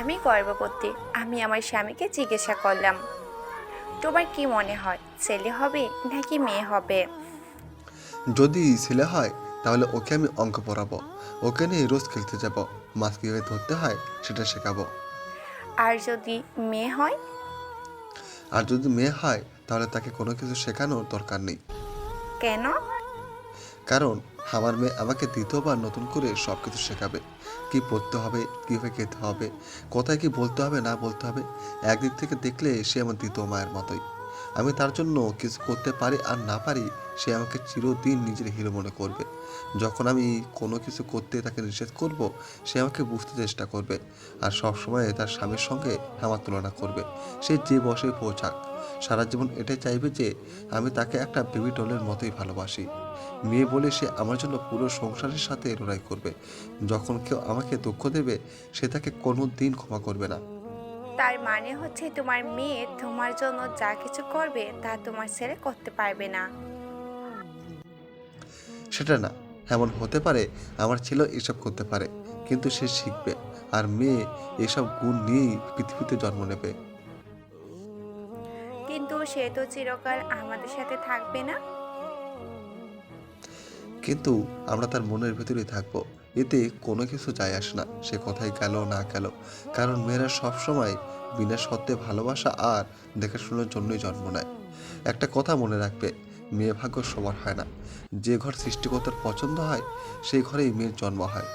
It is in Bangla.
আমি গর্ভবতী। আমি আমার স্বামীকে জিজ্ঞাসা করলাম, তোমার কি মনে হয় ছেলে হবে নাকি মেয়ে হবে? যদি ছেলে হয় তাহলে ওকে আমি অঙ্ক পড়াবো, ওকে নিয়ে রোজ খেলতে যাব, মাছ কীভাবে ধরতে হয় সেটা শেখাবো। আর যদি মেয়ে হয়? আর যদি মেয়ে হয় তাহলে তাকে কোনো কিছু শেখানোর দরকার নেই। কেন? কারণ আমার মেয়ে আমাকে দ্বিতীয়বার নতুন করে সব কিছু শেখাবে। কি পড়তে হবে, কীভাবে খেতে হবে, কোথায় কি বলতে হবে না বলতে হবে। একদিক থেকে দেখলে সে আমার দ্বিতীয় মায়ের মতোই। আমি তার জন্য কিছু করতে পারি আর না পারি, সে আমাকে চিরদিন নিজের হিরো মনে করবে। যখন আমি কোনো কিছু করতে তাকে নিষেধ করব, সে আমাকে বুঝতে চেষ্টা করবে আর সবসময় তার স্বামীর সঙ্গে আমার তুলনা করবে। সে যে বসে পৌঁছাক, সারা জীবন এটাই চাইবে যে আমি তাকে একটা বেবি ডলের মতোই ভালোবাসি। মেয়ে বলে সে আমার জন্য পুরো সংসারের সাথে লড়াই করবে। যখন কেউ আমাকে দুঃখ দেবে, সে তাকে কোনো দিন ক্ষমা করবে না। তার মানে হচ্ছে তোমার মেয়ে তোমার জন্য যা কিছু করবে তা তোমার ছেলে করতে পারবে না। সেটা না, এমন হতে পারে আমার ছেলেও এসব করতে পারে, কিন্তু সে শিখবে। আর মেয়ে এসব গুণ নিয়েই পৃথিবীতে জন্ম নেবে। কিন্তু সে তো চিরকাল আমাদের সাথে থাকবে না। কিন্তু আমরা তার মনের ভেতরেই থাকবো। এতে কোনো কিছু যায় আসে না সে কোথায় গেল না গেল। কারণ মেয়েরা সবসময় বিনা শর্তে ভালোবাসা আর দেখাশোনার জন্যই জন্ম নেয়। একটা কথা মনে রাখবে, মেয়ে ভাগ্য সবার হয় না। যে ঘর সৃষ্টিকর্তার পছন্দ হয় সেই ঘরেই মেয়ের জন্ম হয়।